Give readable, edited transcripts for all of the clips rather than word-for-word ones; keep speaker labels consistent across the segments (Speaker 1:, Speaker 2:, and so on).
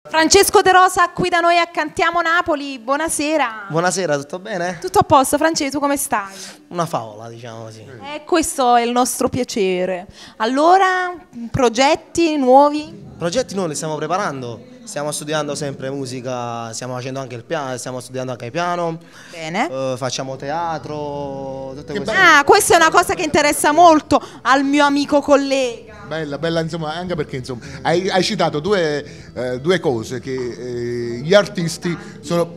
Speaker 1: Francesco De Rosa qui da noi a Cantiamo Napoli, buonasera.
Speaker 2: Buonasera, tutto bene?
Speaker 1: Tutto a posto, Francesco, tu come stai?
Speaker 2: Una favola, diciamo così.
Speaker 1: Questo è il nostro piacere. Allora, progetti nuovi?
Speaker 2: Progetti noi li stiamo preparando, stiamo studiando sempre musica, stiamo facendo anche il piano, stiamo studiando anche il piano.
Speaker 1: Bene.
Speaker 2: Facciamo teatro, tutte queste
Speaker 1: Questa è una cosa che interessa molto al mio amico collega.
Speaker 3: Bella, insomma, anche perché insomma, hai citato due cose che gli artisti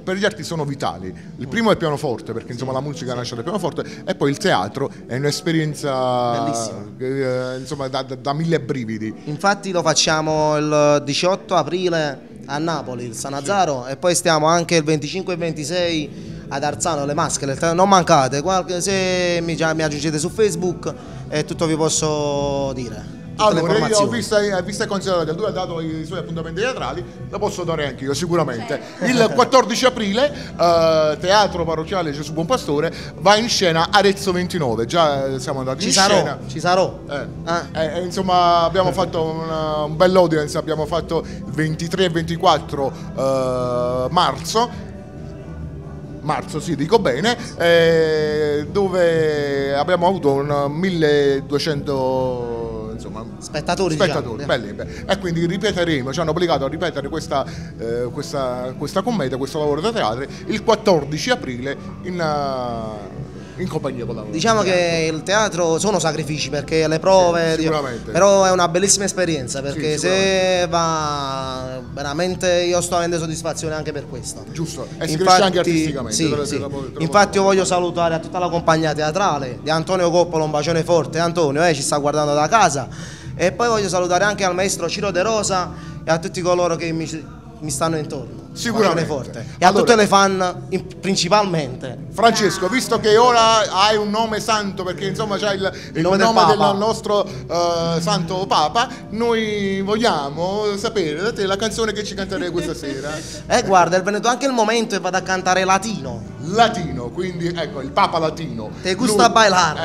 Speaker 3: per gli artisti sono vitali. Il primo è il pianoforte, perché insomma la musica nasce dal pianoforte, e poi il teatro è un'esperienza bellissima, insomma, da mille brividi.
Speaker 2: Infatti lo facciamo il 18 aprile a Napoli, il Sanazzaro, e poi stiamo anche il 25 e 26 ad Arzano, le maschere. Non mancate, se mi aggiungete su Facebook e tutto vi posso dire.
Speaker 3: Allora, io ho visto e considerato che lui ha dato i suoi appuntamenti teatrali, lo posso dare anche io sicuramente. Il 14 aprile, Teatro Parrocchiale Gesù Buonpastore, va in scena Arezzo 29, già siamo andati in scena.
Speaker 2: Ci sarò.
Speaker 3: Insomma, abbiamo fatto un bell'audience, abbiamo fatto il 23 e 24 marzo, sì, dico bene, dove abbiamo avuto un 1200
Speaker 2: spettatori
Speaker 3: diciamo. Belli. E quindi ripeteremo, ci hanno obbligato a ripetere questa commedia, questo lavoro da teatro il 14 aprile in compagnia con la nostra.
Speaker 2: Diciamo che il teatro sono sacrifici, perché le prove,
Speaker 3: sicuramente.
Speaker 2: Però è una bellissima esperienza, perché se va veramente, io sto avendo soddisfazione anche per questo.
Speaker 3: Giusto, e si cresce anche artisticamente.
Speaker 2: Sì. Infatti io voglio salutare a tutta la compagnia teatrale di Antonio Coppola, un bacione forte. Antonio ci sta guardando da casa, e poi voglio salutare anche al maestro Ciro De Rosa e a tutti coloro che mi stanno intorno.
Speaker 3: Sicuramente.
Speaker 2: Forte. E a tutte le fan principalmente.
Speaker 3: Francesco, visto che ora hai un nome santo, perché insomma c'hai il nome del nostro santo Papa, noi vogliamo sapere da te la canzone che ci canterai questa sera.
Speaker 2: Guarda, è venuto anche il momento e vado a cantare latino.
Speaker 3: Latino, quindi ecco, il Papa latino.
Speaker 2: Te gusta bailar?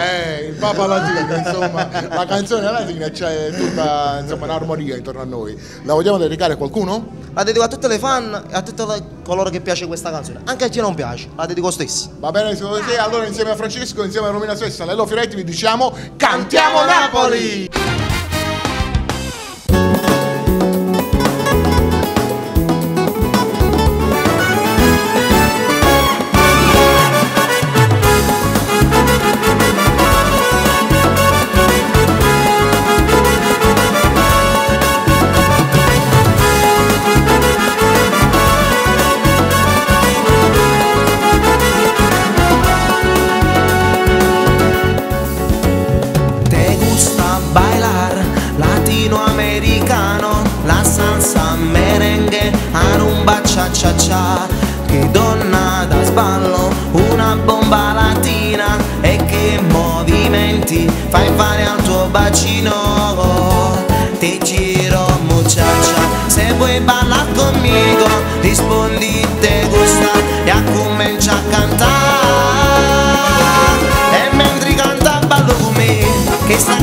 Speaker 3: Il Papa latino, insomma, la canzone latina, c'è tutta insomma un'armonia intorno a noi. La vogliamo dedicare a qualcuno?
Speaker 2: La dedico a tutte le fan e a tutti coloro che piace questa canzone, anche a chi non piace, la dedico stessi.
Speaker 3: Va bene, allora insieme a Francesco, insieme a Romina Sessa, Lello Fioretti vi diciamo Cantiamo Napoli!
Speaker 4: Latinoamericano, la salsa merengue, a rumba cha cha cha. Che donna da sballo, una bomba latina, e che movimenti fai fare al tuo bacino. Ti giro muchacha, se vuoi ballare conmigo, rispondi te gusta e comincia a cantare. E mentre canta ballo con me, che sta